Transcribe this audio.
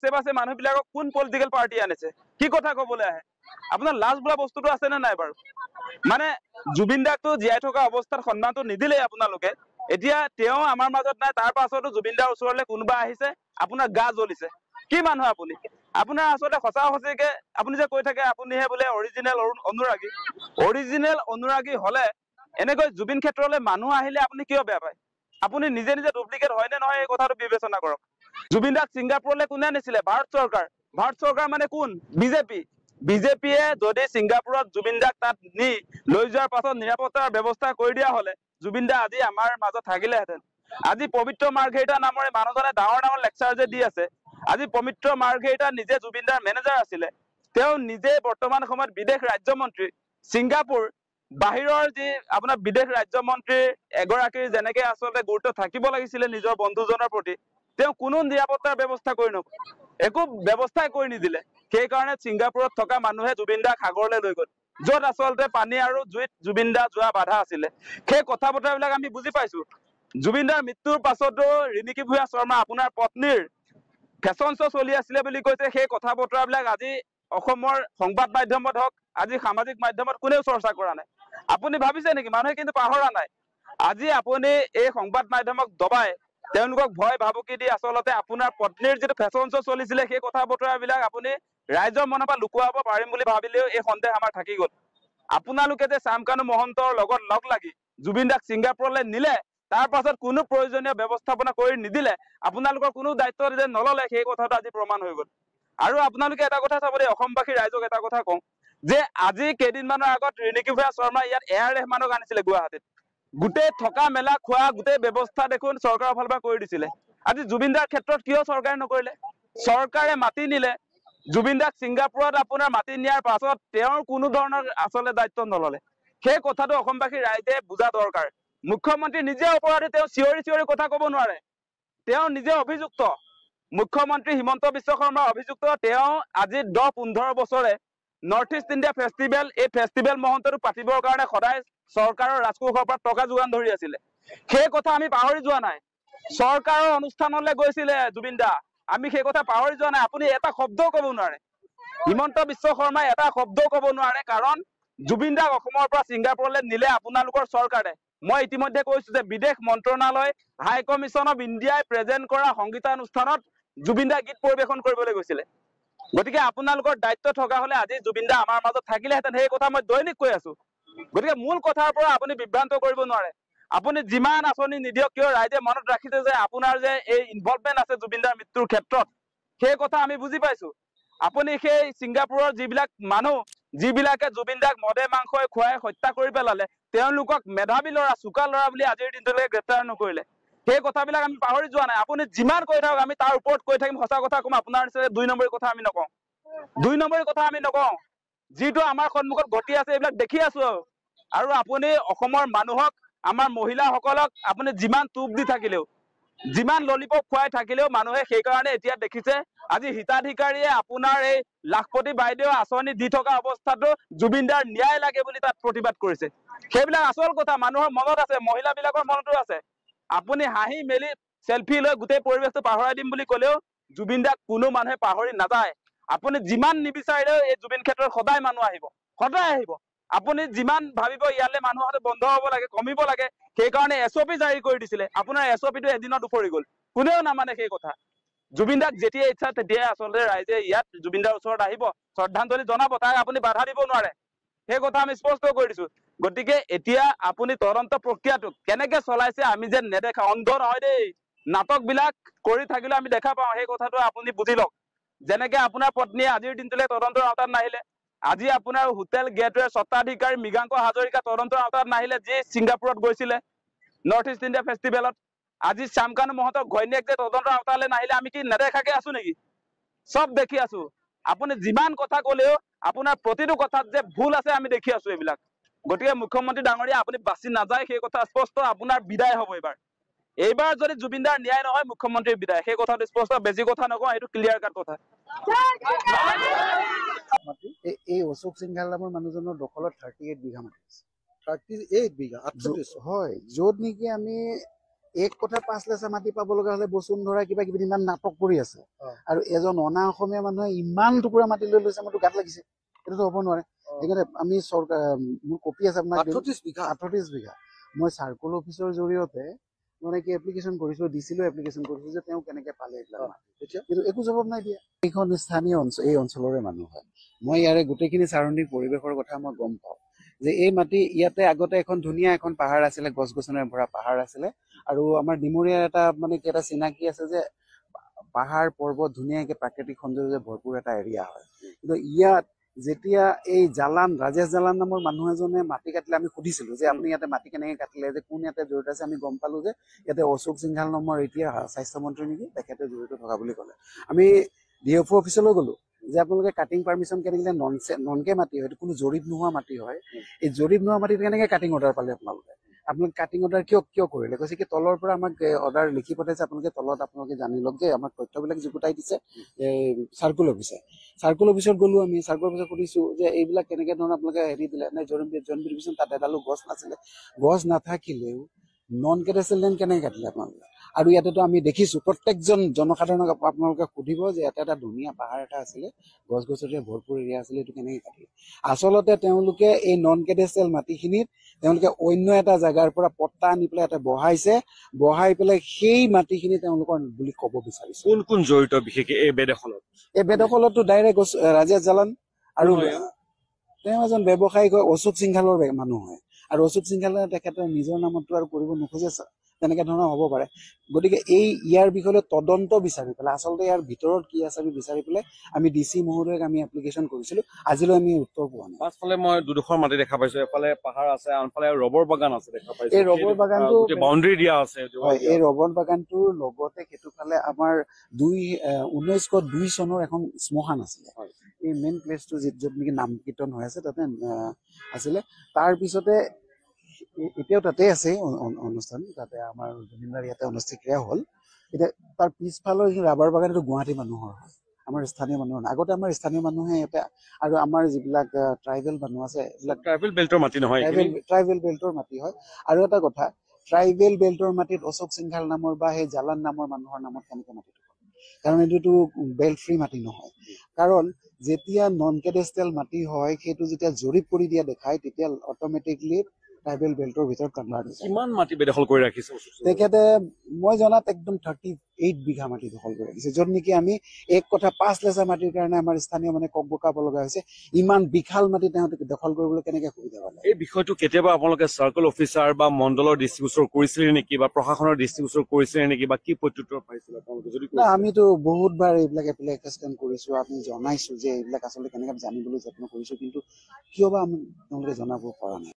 আশে পাশে মানুহবিলাকক কোন পলিটিকেল পাৰ্টি আনিছে কি কথা ক'বলৈ আহে আপোনাৰ লাজ বোলা বস্তুটো আছে নে নাই বাৰু মানে জুবিন দাকটো জীয়াই থকা অৱস্থাত সন্মানটো নিদিলেই আপোনালোকে এতিয়া তেওঁ আমাৰ মাজত নাই তাৰ পাছতো জুবিন দাৰ ওচৰলৈ কোনোবা আহিছে আপোনাৰ গা জ্বলিছে কি মানুহ আপুনি আপোনাৰ আচলতে সঁচা সঁচিকে আপুনি যে কৈ থাকে আপুনিহে বোলে অৰিজিনেল অনুৰাগী হলে এনেকৈ জুবিন ক্ষেত্ৰলৈ মানুহ আহিলে আপুনি কিয় বেয়া পায় আপুনি নিজে নিজে ডুপ্লিকেট হয় নে নহয় এই কথাটো বিবেচনা কৰক জুবিন দাক ছিংগাপুৰলৈ কোনে নিছিলে ভাৰত চৰকাৰ মানে কোন বিজেপিয়ে যদি ছিংগাপুৰত জুবিন দাক তাত নি লৈ যোৱাৰ পাছত নিৰাপত্তাৰ ব্যৱস্থা কৰি দিয়া হলে জুবিন দা আজি আমাৰ মাজত থাকিলেহেঁতেন আজি পবিত্ৰ মাৰ্ঘেৰিটা নামৰে মানুহজনে ডাঙৰ ডাঙৰ লেকচাৰ যে দি আছে আজি পবিত্ৰ মাৰ্ঘেৰিটা নিজে জুবিন দাৰ মেনেজাৰ আছিলে তেওঁ নিজে বৰ্তমান সময়ত বিদেশ ৰাজ্যমন্ত্ৰী ছিংগাপুৰ বাহিৰৰ যি আপোনাৰ বিদেশ ৰাজ্যমন্ত্ৰী এগৰাকীৰ যেনেকে আচলতে গুৰুত্ব থাকিব লাগিছিলে নিজৰ বন্ধুজনৰ প্ৰতি তেওঁ কোনো নিৰাপত্তাৰ ব্যৱস্থা কৰি নকৰে একো ব্যৱস্থাই কৰি নিদিলে সেইকাৰণে ছিংগাপুৰত থকা মানুহে জুবিন দাক সাগৰলৈ লৈ গ'ল য'ত আচলতে পানী আৰু জুইত জুবিন দা যোৱা বাধা আছিলে সেই কথা বতৰাবিলাক আমি বুজি পাইছো জুবিন দাৰ মৃত্যুৰ পাছতো ৰিণিকী ভূঞা শৰ্মা আপোনাৰ পত্নীৰ ফেশ্বন শ্ব' চলি আছিলে বুলি কৈছে সেই কথা বতৰাবিলাক আজি অসমৰ সংবাদ মাধ্যমত হওক আজি সামাজিক মাধ্যমত কোনেও চৰ্চা কৰা নাই আপুনি ভাবিছে নেকি মানুহে কিন্তু পাহৰা নাই আজি আপুনি এই সংবাদ মাধ্যমক দবাই তেওঁলোকক ভয় ভাবুকি দি আচলতে আপোনাৰ পত্নীৰ যিটো ফেশ্বন শ্ব' চলিছিলে সেই কথা বতৰাবিলাক আপুনি ৰাইজৰ মনৰ পৰা লুকুৱাব পাৰিম বুলি ভাবিলেও এই সন্দেহ আমাৰ থাকি গ'ল আপোনালোকে যে চামকানু মহন্তৰ লগত লগ লাগি জুবিন দাক ছিংগাপুৰলৈ নিলে তাৰ পাছত কোনো প্ৰয়োজনীয় ব্যৱস্থাপনা কৰি নিদিলে আপোনালোকৰ কোনো দায়িত্ব যে নললে সেই কথাটো আজি প্ৰমাণ হৈ গ'ল আৰু আপোনালোকে এটা কথা চাব দেই অসমবাসী ৰাইজক এটা কথা কওঁ যে আজি কেইদিনমানৰ আগত ৰিণিকী ভূঞা শৰ্মা ইয়াত এয়াৰ ৰেহমানক আনিছিলে গুৱাহাটীত গোটেই থকা মেলা খোৱা গোটেই ব্যৱস্থা দেখোন চৰকাৰৰ ফালৰ পৰা কৰি দিছিলে আজি জুবিন দাৰ ক্ষেত্ৰত কিয় চৰকাৰে নকৰিলে চৰকাৰে মাতি নিলে জুবিন দাক ছিংগাপুৰত আপোনাৰ মাতি নিয়াৰ পাছত তেওঁৰ কোনো ধৰণৰ আচলতে দায়িত্ব নললে সেই কথাটো অসমবাসী ৰাইজে বুজা দৰকাৰ মুখ্যমন্ত্ৰী নিজে অপৰাধী তেওঁ চিঞৰি কথা ক'ব নোৱাৰে তেওঁ নিজে অভিযুক্ত মুখ্যমন্ত্ৰী হিমন্ত বিশ্ব শৰ্মা অভিযুক্ত তেওঁ আজি 10-15 বছৰে নৰ্থ ইষ্ট ইণ্ডিয়া ফেষ্টিভেল এই ফেষ্টিভেল মহন্তটো পাতিবৰ কাৰণে সদায় চৰকাৰৰ ৰাজকোষৰ পৰা টকা যোগান ধৰি আছিলে সেই কথা আমি পাহৰি যোৱা নাই চৰকাৰৰ অনুষ্ঠানলৈ গৈছিলে জুবিন দা আমি সেই কথা পাহৰি যোৱা নাই আপুনি এটা শব্দও ক'ব নোৱাৰে হিমন্ত বিশ্ব শৰ্মাই এটা শব্দও ক'ব নোৱাৰে কাৰণ জুবিন দাক অসমৰ পৰা ছিংগাপুৰলৈ নিলে আপোনালোকৰ চৰকাৰে মই ইতিমধ্যে কৈছো যে বিদেশ মন্ত্ৰণালয় হাই কমিশ্যন অফ ইণ্ডিয়াই প্ৰেজেণ্ট কৰা সংগীতানুষ্ঠানত জুবিন দা গীত পৰিৱেশন কৰিবলৈ গৈছিলে গতিকে আপোনালোকৰ দায়িত্ব থকা হলে আজি জুবিন দা আমাৰ মাজত থাকিলেহেঁতেন সেই কথা মই দৈনিক কৈ আছো গতিকে মূল কথাৰ পৰা আপুনি বিভ্ৰান্ত কৰিব নোৱাৰে আপুনি যিমান আঁচনি নিদিয়ক কিয় ৰাইজে মনত ৰাখিছে যে আপোনাৰ যে এই ইনভলভমেণ্ট আছে জুবিন দাৰ মৃত্যুৰ ক্ষেত্ৰত সেই কথা আমি বুজি পাইছো আপুনি সেই ছিংগাপুৰৰ যিবিলাক মানুহ যিবিলাকে জুবিন দাক মদে মাংসই খুৱাই হত্যা কৰি পেলালে তেওঁলোকক মেধাৱী ল'ৰা চোকা ল'ৰা বুলি আজিৰ দিনটোলৈকে গ্ৰেপ্তাৰ নকৰিলে সেই কথাবিলাক আমি পাহৰি যোৱা নাই আপুনি যিমান কৈ থাকক আমি তাৰ ওপৰত কৈ থাকিম সঁচা কথা কম আপোনাৰ নিচিনা 2 নম্বৰী কথা আমি নকওঁ যিটো আমাৰ সন্মুখত ঘটি আছে এইবিলাক দেখি আছো আৰু আপুনি অসমৰ মানুহক আমাৰ মহিলাসকলক আপুনি যিমান টুপ দি থাকিলেও যিমান ললিপপ খুৱাই থাকিলেও মানুহে সেইকাৰণে এতিয়া দেখিছে আজি হিতাধিকাৰীয়ে আপোনাৰ এই লাখপতি বাইদেউ আঁচনি দি থকা অৱস্থাতো জুবিন দাৰ ন্যায় লাগে বুলি তাত প্ৰতিবাদ কৰিছে সেইবিলাক আচল কথা মানুহৰ মনত আছে মহিলাবিলাকৰ মনতো আছে আপুনি হাঁহি মেলি সেলফি লৈ গোটেই পৰিৱেশটো পাহৰাই দিম বুলি ক'লেও জুবিন দাক কোনো মানুহে পাহৰি নাযায় আপুনি যিমান নিবিচাৰিলেও এই জুবিন ক্ষেত্ৰত সদায় মানুহ আহিব আপুনি যিমান ভাবিব ইয়ালে মানুহৰ বন্ধ হ'ব লাগে কমিব লাগে সেইকাৰণে এছঅপি জাৰি কৰি দিছিলে আপোনাৰ এছঅপিটো এদিনত উপৰি গ'ল কোনেও নামানে সেই কথা জুবিন দাক যেতিয়া ইচ্ছা তেতিয়াই আচলতে ৰাইজে ইয়াত জুবিন দাৰ ওচৰত আহিব শ্ৰদ্ধাঞ্জলি জনাব তাক আপুনি বাধা দিব নোৱাৰে সেই কথা আমি স্পষ্ট কৰি দিছো গতিকে এতিয়া আপুনি তদন্ত প্ৰক্ৰিয়াটো কেনেকে চলাইছে আমি যে নেদেখা অন্ধ নহয় দেই নাটকবিলাক কৰি থাকিলে আমি দেখা পাওঁ সেই কথাটো আপুনি বুজি লওক যেনেকে আপোনাৰ পত্নীয়ে আজিৰ দিনটোলৈ তদন্তৰ আওতাত নাহিলে আজি আপোনাৰ হোটেল গেটৱেৰ স্বত্বাধিকাৰী মৃগাংক হাজৰিকা তদন্তৰ আওতাত নাহিলে যি ছিংগাপুৰত গৈছিলে নৰ্থ ইষ্ট ইণ্ডিয়া ফেষ্টিভেলত আজি চামকানু মহন্তৰ ঘৈণীয়েক যে তদন্তৰ আওতালৈ নাহিলে আমি কি নেদেখাকে আছো নেকি সব দেখি আছো আপুনি যিমান কথা ক'লেও আপোনাৰ প্ৰতিটো কথাত যে ভুল আছে আমি দেখি আছো এইবিলাক গতিকে মুখ্যমন্ত্ৰী ডাঙৰীয়া আপুনি বাছি নাযায় সেই কথা স্পষ্ট আপোনাৰ বিদায় হ'ব এইবাৰ যদি জুবিন দাৰ ন্যায় নহয় মুখ্যমন্ত্ৰীৰ বিদায় সেই কথাটো স্পষ্ট বেছি কথা নকওঁ এইটো ক্লিয়াৰ কাট কথা এই অশোক সিংঘাল নামৰ মানুহজনৰ দখলত 38 বিঘা মাটি আছে 38 বিঘা হয় য'ত নেকি আমি এক কথা 5 লেচা মাটি পাব লগা হলে বসুন্ধৰা কিবা কিবি ইমান নাটক কৰি আছে আৰু এজন অনা অসমীয়া মানুহে ইমান টুকুৰা মাটি লৈ লৈছে মোৰতো গাত লাগিছে এইটোতো হ'ব নোৱাৰে সেইকাৰণে আমি চৰকাৰ মোৰ কপি আছে আপোনাক 38 বিঘা মই চাৰ্কল অফিচৰ জৰিয়তে মানে কি এপ্লিকেশ্যন কৰিছো দিছিলো এপ্লিকেশ্যন কৰিছো যে তেওঁ কেনেকে পালে এইবিলাক কিন্তু একো জবাব নাই দিয়া এইখন স্থানীয় অঞ্চল এই অঞ্চলৰে মানুহ হয় মই ইয়াৰে গোটেইখিনি চাৰণিক পৰিৱেশৰ কথা মই গম পাওঁ যে এই মাটি ইয়াতে আগতে এখন ধুনীয়া এখন পাহাৰ আছিলে গছ গছনিৰে ভৰা পাহাৰ আছিলে আৰু আমাৰ ডিমৰীয়াৰ এটা মানে কি এটা চিনাকি আছে যে পাহাৰ পৰ্বত ধুনীয়াকে প্ৰাকৃতিক সৌন্দৰ্যৰে ভৰপূৰ এটা এৰিয়া হয় কিন্তু ইয়াত যেতিয়া এই জালান ৰাজেশ জালান নামৰ মানুহ এজনে মাটি কাটিলে আমি সুধিছিলো যে আপুনি ইয়াতে মাটি কেনেকে কাটিলে যে কোন ইয়াতে জড়িত আছে আমি গম পালো যে ইয়াতে অশোক সিংঘাল নামৰ এতিয়া স্বাস্থ্যমন্ত্ৰী নেকি তেখেতে জড়িত থকা বুলি ক'লে আমি ডিএফঅ অফিচলৈ গলো যে আপোনালোকে কাটিং পাৰ্মিশ্যন কেনেকে ননকে মাটি হয় কোনো জৰীপ নোহোৱা মাটি হয় এই জৰীপ নোহোৱা মাটিত কেনেকে কাটিং অৰ্ডাৰ পালে আপোনালোকে কাটিং অৰ্ডাৰ কিয় কৰিলে কৈছে কি তলৰ পৰা আমাক অৰ্ডাৰ লিখি পঠাইছে আপোনালোকে জানি লওক যে আমাক তথ্যবিলাক যুগুতাই দিছে চাৰ্কুল অফিচত গলো আমি চাৰ্কুল অফিচত সুধিছো যে এইবিলাক কেনেকে ধৰণৰ আপোনালোকে হেৰি দিলে নে জইন দিবিচোন তাত এডালো গছ নাছিলে গছ নাথাকিলেও নন কেডাষ্ট্ৰিয়েল লেণ্ড কেনেকে কাটিলে আপোনালোকে আৰু ইয়াতেতো আমি দেখিছো প্ৰত্যেকজন জনসাধাৰণক আপোনালোকে সুধিব যে ইয়াতে এটা ধুনীয়া পাহাৰ এটা আছিলে গছ গছনিৰে ভৰপূৰ এৰিয়া আছিলে এইটো কেনেকে কাটিলে আচলতে তেওঁলোকে এই নন কেডাষ্ট্ৰিয়েল মাটিখিনিত তেওঁলোকে অন্য এটা জেগাৰ পৰা পট্টা আনি পেলাই ইয়াতে বহাই পেলাই সেই মাটিখিনি তেওঁলোকৰ বুলি ক'ব বিচাৰিছে কোন জড়িত বিশেষকে এই বেদখলতো ডাইৰেক্ট ৰাজেশ জালান আৰু তেওঁ এজন ব্যৱসায়িক অশোক সিংঘালৰ মানুহ হয় আৰু অশোক সিংঘালে তেখেতৰ নিজৰ নামতো আৰু কৰিব নোখোজে তেনেকে ধৰণৰ হ'ব পাৰে গতিকে ইয়াৰ বিষয়ে তদন্ত বিচাৰি পেলাই আচলতে ইয়াৰ ভিতৰত কি আছে আমি বিচাৰি পেলাই আমি ডিচি মহোদয়ক আমি এপ্লিকেশ্যন কৰিছিলো আজিলৈ আমি উত্তৰ পোৱা নাই পাছফালে মই দুডোখৰ মাটি দেখা পাইছো এফালে পাহাৰ আছে আনফালে ৰবৰ বাগান আছে দেখা পাইছো এই ৰবৰ বাগানটো বাউণ্ডাৰী দিয়া আছে হয় এই ৰবৰ বাগানটোৰ লগতে সেইটো ফালে আমাৰ 1902 চনৰ এখন শ্মশান আছিলে এই মেইন প্লেচটো য'ত নেকি নাম কীৰ্তন হৈ আছে তাতে আছিলে তাৰপিছতে এতিয়াও তাতে আছে অনুষ্ঠান তাতে আমাৰ জুবিনদাৰ ইয়াতে অনুষ্ঠিত হ'ল এতিয়া তাৰ পিছফালৰ ৰাবাৰ বাগান এইটো গুৱাহাটী মানুহৰ হয় আমাৰ স্থানীয় মানুহৰ আগতে আমাৰ স্থানীয় মানুহে ইয়াতে আৰু আমাৰ যিবিলাক ট্ৰাইবেল মানুহ আছে এইবিলাক ট্ৰাইবেল বেল্টৰ মাটি নহয় ট্ৰাইবেল বেল্টৰ মাটি হয় আৰু এটা কথা ট্ৰাইবেল বেল্টৰ মাটিত অশোক সিংঘাল নামৰ বা সেই জালান নামৰ মানুহৰ নামত কেনেকে মাটিটো কাৰণ এইটোতো বেল্ট ফ্ৰী মাটি নহয় কাৰণ যেতিয়া নন কেডাষ্ট্ৰিয়েল মাটি হয় সেইটো যেতিয়া জৰীপ কৰি দিয়া দেখায় তেতিয়া অট'মেটিকলি ট্ৰাইবেল বেল্টৰ ভিতৰত কনভাৰ্ট হৈছে কিমান মাটি বেদখল কৰি ৰাখিছে তেখেতে মই জনাত একদম 38 বিঘা মাটি দখল কৰি ৰাখিছে য'ত নেকি আমি এক কথা 5 লেচা মাটিৰ কাৰণে আমাৰ স্থানীয় মানে কক বকাব লগা হৈছে ইমান বিশাল মাটি তেওঁলোকে দখল কৰিবলৈ কেনেকে সুবিধা পালে এই বিষয়টো কেতিয়াবা আপোনালোকে চাৰ্কল অফিচাৰ বা মণ্ডলৰ দৃষ্টিগোচৰ কৰিছিলে নেকি বা প্ৰশাসনৰ দৃষ্টিগোচৰ কৰিছিলে নেকি বা কি প্ৰত্যুত্তৰ পাইছিলে আপোনালোকে যদি আমিতো বহুতবাৰ এইবিলাক এপ্লিকেশ্যন কৰিছো আমি জনাইছো যে এইবিলাক আচলতে কেনেকে জানিবলৈ যত্ন কৰিছো কিন্তু কিয় বা তেওঁলোকে জনাব পৰা নাই